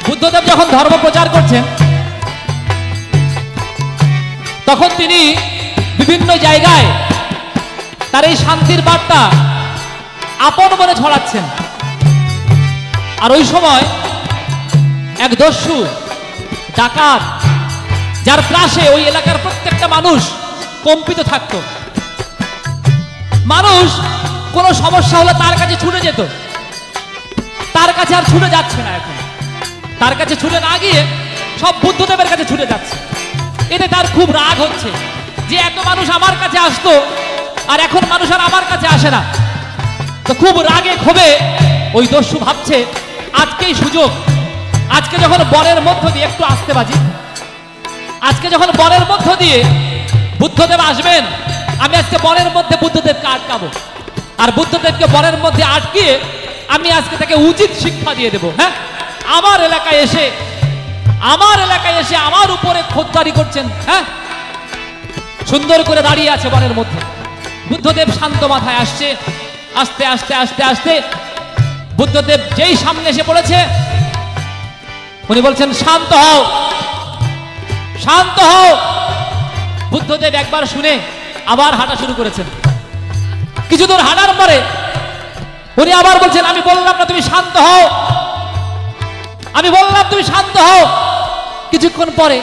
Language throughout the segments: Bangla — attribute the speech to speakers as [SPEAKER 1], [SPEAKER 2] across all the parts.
[SPEAKER 1] বুদ্ধদেব যখন ধর্ম প্রচার করছেন তখন তিনি বিভিন্ন জায়গায় তার এই শান্তির বার্তা আপন মনে ছড়াচ্ছেন। আর ওই সময় এক দস্যু ডাকাত, যার ত্রাসে ওই এলাকার প্রত্যেকটা মানুষ কম্পিত থাকত। মানুষ কোনো সমস্যা হলে তার কাছে ছুটে যেত, তার কাছে আর ছুটে যাচ্ছে না। এখন তার কাছে ছুটে না গিয়ে সব বুদ্ধদেবের কাছে ছুটে যাচ্ছে। এতে তার খুব রাগ হচ্ছে যে এত মানুষ আমার কাছে আসতো আর এখন মানুষ আর আমার কাছে আসে না। তো খুব রাগে ক্ষোভে ওই দস্যু ভাবছে আজকেই সুযোগ, আজকে যখন বনের মধ্য দিয়ে একটু আসতে বাজি, আজকে যখন বনের মধ্য দিয়ে বুদ্ধদেব আসবেন, আমি আজকে বনের মধ্যে বুদ্ধদেবকে আটকাবো। আর বুদ্ধদেবকে বনের মধ্যে আটকিয়ে আমি আজকে তাকে উচিত শিক্ষা দিয়ে দেবো। হ্যাঁ, আমার এলাকায় এসে আমার উপরে খোঁজদারি করছেন। হ্যাঁ, সুন্দর করে দাঁড়িয়ে আছে বনের মধ্যে। বুদ্ধদেব শান্ত মাথায় আসছে। আস্তে আস্তে আস্তে আস্তে বুদ্ধদেব যেই সামনে এসে পড়েছে, উনি বলছেন শান্ত হও, শান্ত হও। বুদ্ধদেব একবার শুনে আবার হাঁটা শুরু করেছেন। কিছু দূর হাঁটার পরে উনি আবার বলছেন আমি বললাম না তুমি শান্ত হও, আমি বললাম তুমি শান্ত হও। কিছুক্ষণ পরে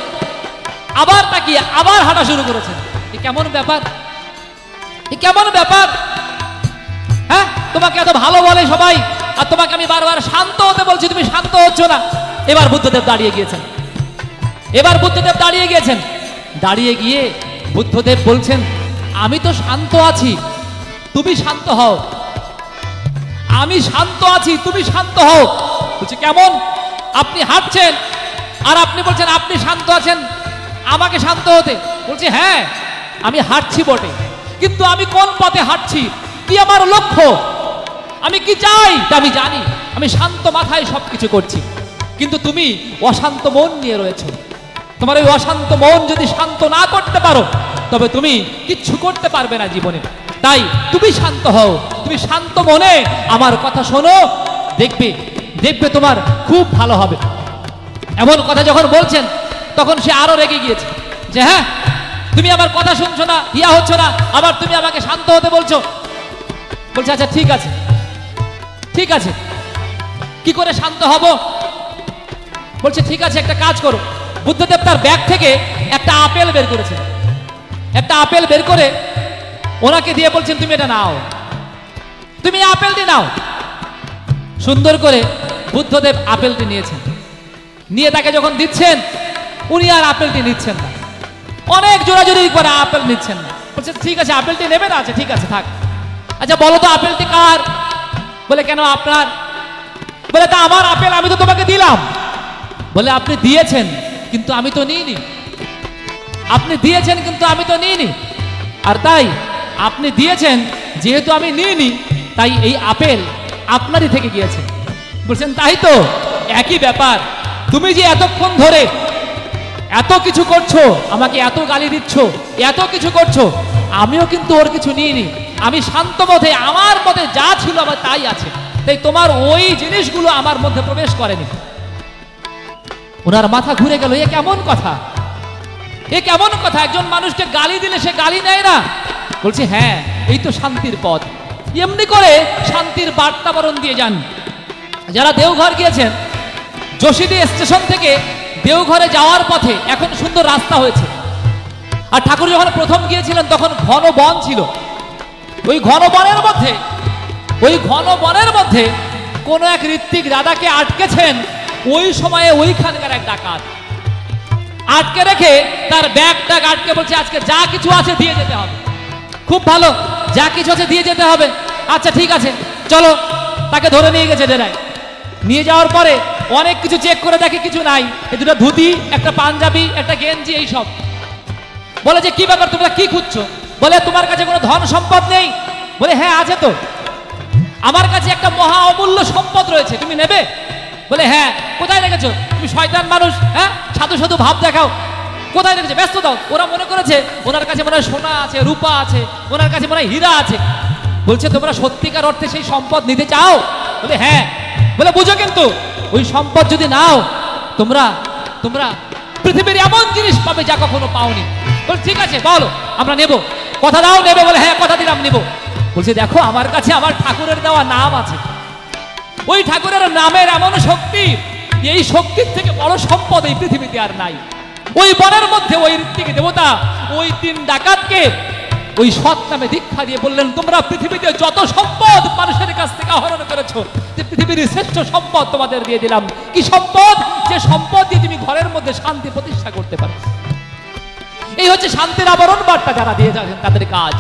[SPEAKER 1] আবার তাকিয়ে আবার হাঁটা শুরু করেছেন। এ কেমন ব্যাপার, এ কেমন ব্যাপার? হ্যাঁ, তোমাকে এত ভালো বলে সবাই, আর তোমাকে আমি বারবার শান্ত হতে বলছি, তুমি শান্ত হচ্ছ না। এবার বুদ্ধদেব দাঁড়িয়ে গিয়েছেন। দাঁড়িয়ে গিয়ে বুদ্ধদেব বলছেন আমি তো শান্ত আছি, তুমি শান্ত হও। আমি শান্ত আছি, তুমি শান্ত হও। বলছে কেমন? আপনি হাঁটছেন আর আপনি বলছেন আপনি শান্ত আছেন, আমাকে শান্ত হতে। বলছে হ্যাঁ, আমি হাঁটছি বটে, কিন্তু আমি কোন পথে হাঁটছি, কি আমার লক্ষ্য, আমি কি চাই তা আমি জানি। আমি শান্ত মাথায় সবকিছু করছি, কিন্তু তুমি অশান্ত মন নিয়ে রয়েছো। তোমার ওই অশান্ত মন যদি শান্ত না করতে পারো তবে তুমি কিচ্ছু করতে পারবে না জীবনে। তাই তুমি শান্ত হও, তুমি শান্ত মনে আমার কথা শোনো, দেখবে দেখবে তোমার খুব ভালো হবে। এমন কথা যখন বলছেন তখন সে আরো রেগে গিয়েছে যে হ্যাঁ, তুমি আমার কথা শুনছো না, ইয়া হচ্ছ না, আবার তুমি আমাকে শান্ত হতে বলছো। বলছে আচ্ছা ঠিক আছে, ঠিক আছে, কি করে শান্ত হব? বলছে ঠিক আছে, একটা কাজ করো। বুদ্ধদেব তার ব্যাগ থেকে একটা আপেল বের করেছেন। একটা আপেল বের করে ওনাকে দিয়ে বলছেন তুমি এটা নাও, তুমি আপেলটি নাও। সুন্দর করে বুদ্ধদেব আপেলটি নিয়েছেন। নিয়ে তাকে যখন দিচ্ছেন উনি আর আপেলটি নিচ্ছেন না, অনেক জোরাজোরি করে আপেল নিচ্ছেন না। বলছে ঠিক আছে, আপেলটি নেবে না? আচ্ছা ঠিক আছে থাক। আচ্ছা বলো তো আপেলটি কার? বলে কেন আপনার? বলে তা আমার আপেল, আমি তো তোমাকে দিলাম। বলে আপনি দিয়েছেন কিন্তু আমি তো নিইনি, আপনি দিয়েছেন কিন্তু আমি তো নিইনি। আর তাই আপনি দিয়েছেন যেহেতু আমি নিইনি, তাই এই আপেল আপনারই থেকে গিয়েছে। বলছেন তাই তো, একই ব্যাপার। তুমি যে এতক্ষণ ধরে এত কিছু করছো, আমাকে এত গালি দিচ্ছ, এত কিছু করছো, আমিও কিন্তু ওর কিছু নিইনি। আমি শান্ত মধ্যে আমার মধ্যে যা ছিল আমার তাই আছে, তাই তোমার ওই জিনিসগুলো আমার মধ্যে প্রবেশ করেনি। ওনার মাথা ঘুরে গেল, এ কেমন কথা, এ কেমন কথা? একজন মানুষকে গালি দিলে সে গালি নেয় না? বলছে হ্যাঁ, এই তো শান্তির পথ। এমনি করে শান্তির বার্তাবরণ দিয়ে যান। যারা দেওঘর গিয়েছেন, যোশীদি স্টেশন থেকে দেওঘরে যাওয়ার পথে এখন সুন্দর রাস্তা হয়েছে। আর ঠাকুর যখন প্রথম গিয়েছিলেন তখন ঘন বন ছিল। ওই ঘন বনের মধ্যে কোন এক ঋত্বিক দাদাকে আটকেছেন। ওই সময়ে ওইখানকার এক ডাকাত আটকে রেখে তার ব্যাগটা আটকে বলছে আজকে যা কিছু আছে দিয়ে যেতে হবে। খুব ভালো, যা কিছু আছে দিয়ে যেতে হবে। আচ্ছা ঠিক আছে চলো। তাকে ধরে নিয়ে গেছে ডেরায়। নিয়ে যাওয়ার পরে অনেক কিছু চেক করে দেখে কিছু নাই, এই দুটো ধুতি, একটা পাঞ্জাবি, একটা গেঞ্জি, এই সব। বলে যে কি ব্যাপার, তোমরা কি খুঁজছো? বলে তোমার কাছে কোনো ধন সম্পদ নেই? বলে হ্যাঁ আছে তো, আমার কাছে একটা মহা অমূল্য সম্পদ রয়েছে, তুমি নেবে? বলে হ্যাঁ। কোথায় রেখেছো? তুমি শয়তান মানুষ, হ্যাঁ, সাধু সাধু ভাব দেখাও। কোথায় রেখেছো? ব্যস্ত দাও। ওরা মনে করেছে ওনার কাছে মনে হয় সোনা আছে, রূপা আছে, ওনার কাছে মনে হয় হীরা আছে। বলছে তোমরা সত্যিকার অর্থে সেই সম্পদ নিতে চাও? বলে হ্যাঁ। বলে বুঝো কিন্তু ওই সম্পদ যদি নাও তোমরা তোমরা পৃথিবীর এমন জিনিস পাবে যা কখনো পাওনি। বল ঠিক আছে বলো, আমরা নেব। কথা দাও নেবে? বলে হ্যাঁ কথা দিলাম নেব। বলছে দেখো আমার কাছে আমার ঠাকুরের দেওয়া নাম আছে, ওই ঠাকুরের নামের এমন শক্তি, এই শক্তির থেকে বড় সম্পদ এই পৃথিবীতে আর নাই। ওই বনের মধ্যে ওই ঋত্বিক দেবতা ওই 3 ডাকাতকে ওই সৎ নামে দীক্ষা দিয়ে বললেন, তোমরা পৃথিবীতে যত সম্পদ মানুষের কাছ থেকে আহরণ করেছো, যে পৃথিবীর শ্রেষ্ঠ সম্পদ তোমাদের দিয়ে দিলাম। কি সম্পদ? যে সম্পদ দিয়ে তুমি ঘরের মধ্যে শান্তি প্রতিষ্ঠা করতে পারো। এই হচ্ছে শান্তির আবরণ বার্তা যারা দিয়ে যাচ্ছেন তাদের কাজ।